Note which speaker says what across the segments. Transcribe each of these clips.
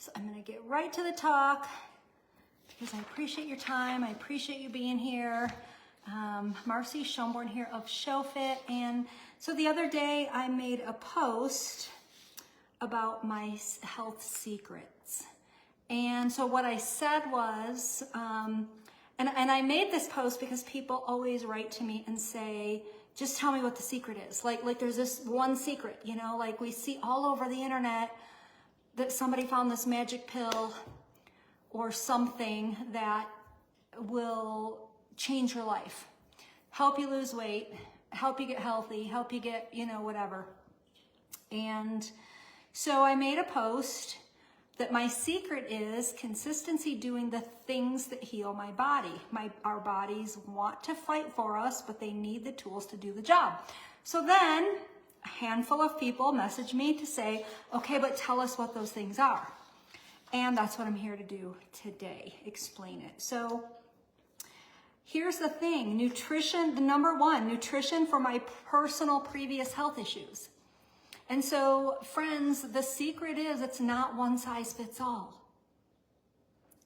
Speaker 1: So I'm gonna get right to the talk because I appreciate your time. I appreciate you being here. Marcy Schomborn here of SchoFit. And so the other day I made a post about my health secrets. And so what I said was, and I made this post because people always write to me and say, just tell me what the secret is. Like there's this one secret, you know, like we see all over the internet that somebody found this magic pill or something that will change your life, help you lose weight, help you get healthy, help you get, you know, whatever. And so I made a post that my secret is consistency doing the things that heal my body. Our bodies want to fight for us, but they need the tools to do the job. So then a handful of people messaged me to say, okay, but tell us what those things are. And that's what I'm here to do today, explain it. So here's the thing, nutrition, the number one, nutrition for my personal previous health issues. And so, friends, the secret is it's not one size fits all.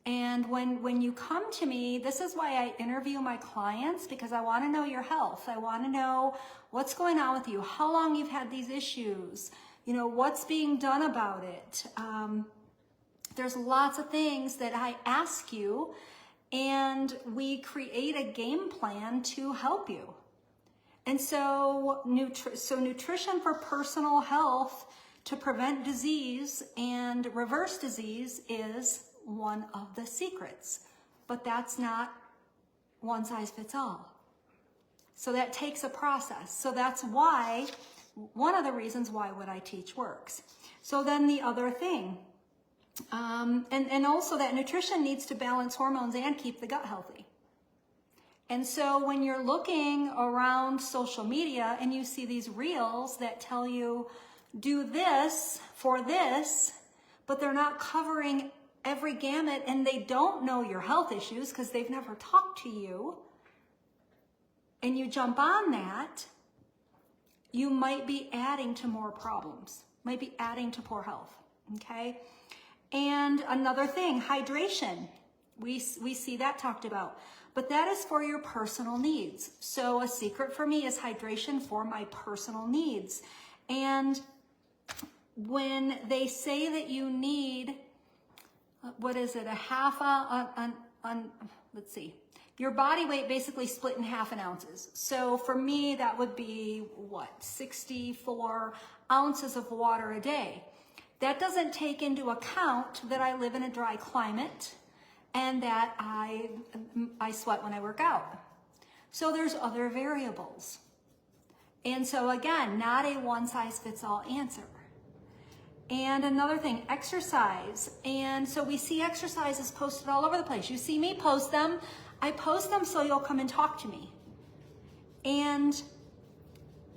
Speaker 1: And when you come to me, this is why I interview my clients, because I want to know your health. I want to know what's going on with you, how long you've had these issues, you know, what's being done about it. There's lots of things that I ask you, and we create a game plan to help you. And so, nutrition for personal health to prevent disease and reverse disease is one of the secrets, but that's not one size fits all. So that takes a process. So that's why, one of the reasons why what I teach works. So then the other thing, and also that nutrition needs to balance hormones and keep the gut healthy. And so when you're looking around social media and you see these reels that tell you, do this for this, but they're not covering every gamut and they don't know your health issues because they've never talked to you, and you jump on that, you might be adding to more problems, might be adding to poor health, okay? And another thing, hydration. We see that talked about. But that is for your personal needs. So a secret for me is hydration for my personal needs. And when they say that you need, what is it, a half let's see, your body weight basically split in half in ounces. So for me, that would be what, 64 ounces of water a day. That doesn't take into account that I live in a dry climate and that I sweat when I work out. So there's other variables. And so again, not a one size fits all answer. And another thing, exercise. And so we see exercises posted all over the place. You see me post them. I post them so you'll come and talk to me. And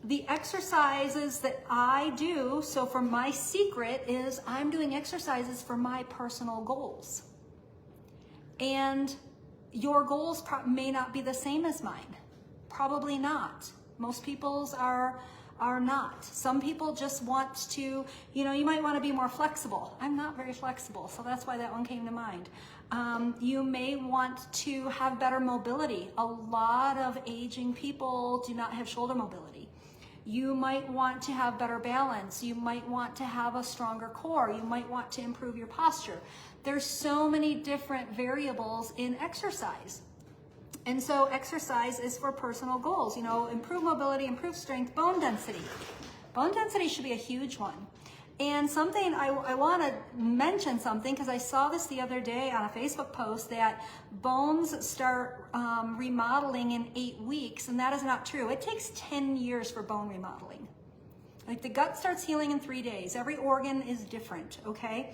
Speaker 1: the exercises that I do, so for my secret is I'm doing exercises for my personal goals. And your goals may not be the same as mine. Probably not. Most people's are not. Some people just want to, you know, you might want to be more flexible. I'm not very flexible, so that's why that one came to mind. You may want to have better mobility. A lot of aging people do not have shoulder mobility. You might want to have better balance. You might want to have a stronger core. You might want to improve your posture. There's so many different variables in exercise. And so exercise is for personal goals, you know, improve mobility, improve strength, bone density. Bone density should be a huge one. And something I want to mention something, because I saw this the other day on a Facebook post that bones start remodeling in 8 weeks, and that is not true. It takes 10 years for bone remodeling. Like the gut starts healing in 3 days. Every organ is different, okay?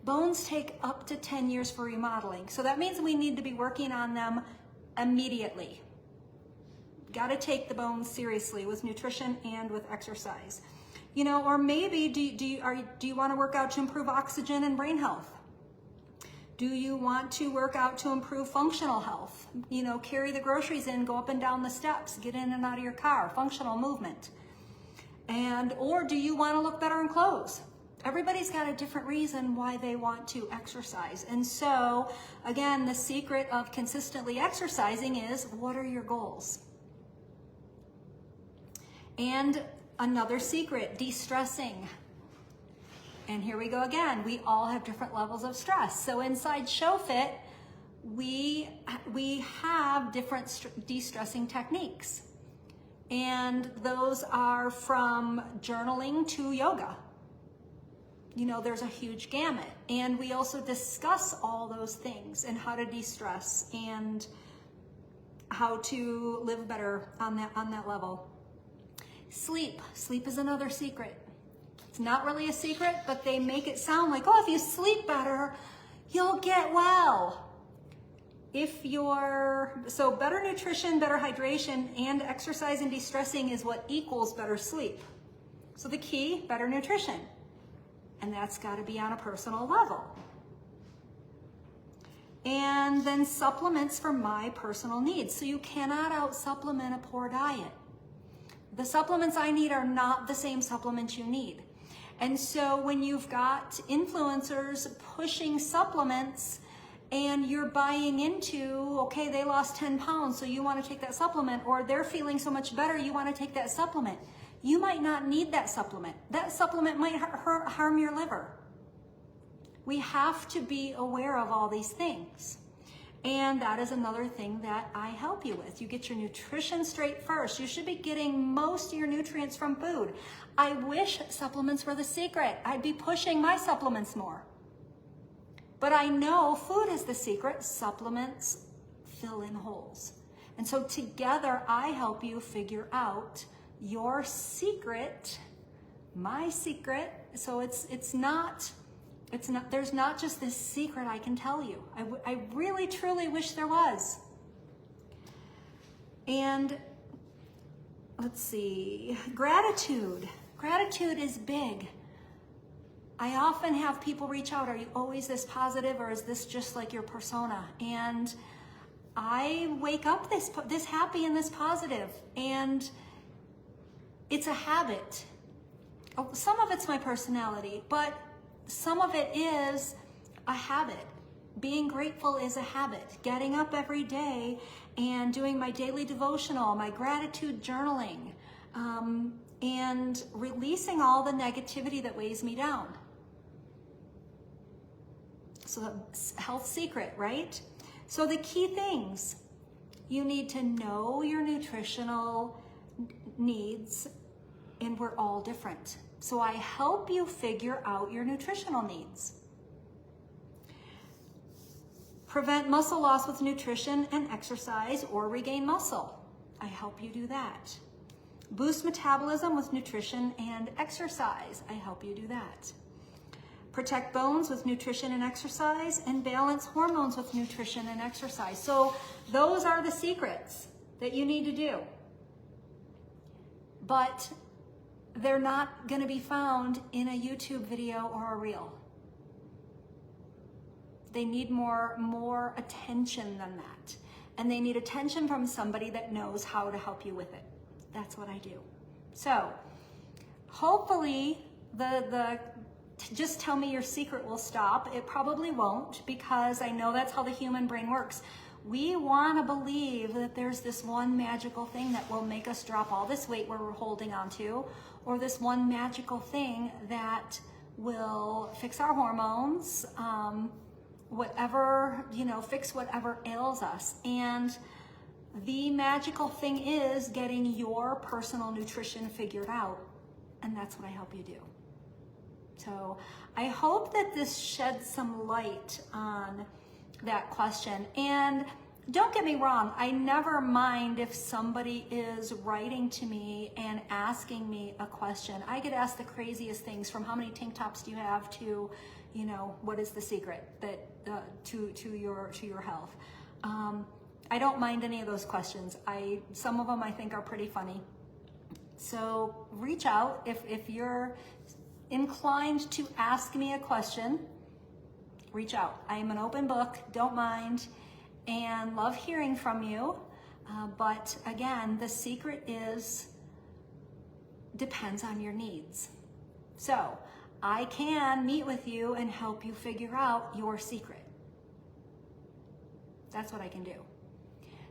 Speaker 1: Bones take up to 10 years for remodeling. So that means we need to be working on them immediately. Got to take the bones seriously with nutrition and with exercise. You know, or maybe do you want to work out to improve oxygen and brain health? Do you want to work out to improve functional health? You know, carry the groceries in, go up and down the steps, get in and out of your car, functional movement. Or do you want to look better in clothes? Everybody's got a different reason why they want to exercise. And so, again, the secret of consistently exercising is, what are your goals? And another secret, de-stressing. And here we go again. We all have different levels of stress. So inside SchoFit, we have different de-stressing techniques. And those are from journaling to yoga. You know, there's a huge gamut. And we also discuss all those things and how to de-stress and how to live better on that level. Sleep. Sleep is another secret. It's not really a secret, but they make it sound like, oh, if you sleep better, you'll get well. So better nutrition, better hydration, and exercise and de-stressing is what equals better sleep. So the key, better nutrition. And that's got to be on a personal level. And then supplements for my personal needs. So you cannot out-supplement a poor diet. The supplements I need are not the same supplements you need. And so when you've got influencers pushing supplements and you're buying into, okay, they lost 10 pounds, so you want to take that supplement, or they're feeling so much better, you want to take that supplement. You might not need that supplement. That supplement might harm your liver. We have to be aware of all these things. And that is another thing that I help you with. You get your nutrition straight first. You should be getting most of your nutrients from food. I wish supplements were the secret. I'd be pushing my supplements more. But I know food is the secret. Supplements fill in holes. And so together I help you figure out your secret, my secret. So it's not, there's not just this secret I can tell you. I really, truly wish there was. And let's see, gratitude. Gratitude is big. I often have people reach out, are you always this positive, or is this just like your persona? And I wake up this happy and this positive, and it's a habit. Some of it's my personality, but some of it is a habit. Being grateful is a habit. Getting up every day and doing my daily devotional, my gratitude journaling, and releasing all the negativity that weighs me down. So the health secret, right? So the key things, you need to know your nutritional needs, and we're all different. So I help you figure out your nutritional needs. Prevent muscle loss with nutrition and exercise, or regain muscle. I help you do that. Boost metabolism with nutrition and exercise. I help you do that. Protect bones with nutrition and exercise, and balance hormones with nutrition and exercise. So those are the secrets that you need to do. But they're not going to be found in a YouTube video or a reel. They need more attention than that. And they need attention from somebody that knows how to help you with it. That's what I do. So hopefully the just tell me your secret will stop. It probably won't, because I know that's how the human brain works. We want to believe that there's this one magical thing that will make us drop all this weight we're holding on to, or this one magical thing that will fix our hormones, whatever, fix whatever ails us. And the magical thing is getting your personal nutrition figured out. And that's what I help you do. So I hope that this sheds some light on that question. And don't get me wrong, I never mind if somebody is writing to me and asking me a question. I get asked the craziest things, from how many tank tops do you have to, what is the secret that to your health. I don't mind any of those questions. Some of them I think are pretty funny. So reach out if you're inclined to ask me a question. Reach out. I am an open book, don't mind, and love hearing from you. But again, the secret depends on your needs. So I can meet with you and help you figure out your secret. That's what I can do.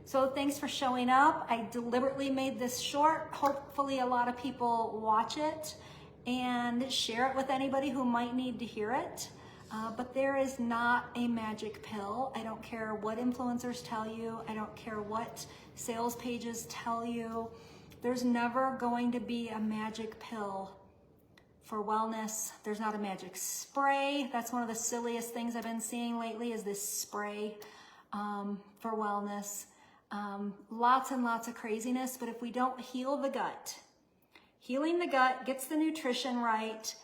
Speaker 1: So thanks for showing up. I deliberately made this short. Hopefully a lot of people watch it and share it with anybody who might need to hear it. But there is not a magic pill. I don't care what influencers tell you. I don't care what sales pages tell you. There's never going to be a magic pill for wellness. There's not a magic spray. That's one of the silliest things I've been seeing lately, is this spray for wellness. Lots and lots of craziness, but if we don't heal the gut, healing the gut gets the nutrition right,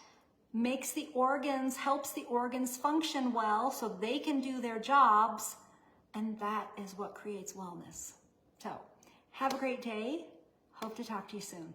Speaker 1: makes the organs, helps the organs function well so they can do their jobs, and that is what creates wellness. So have a great day. Hope to talk to you soon.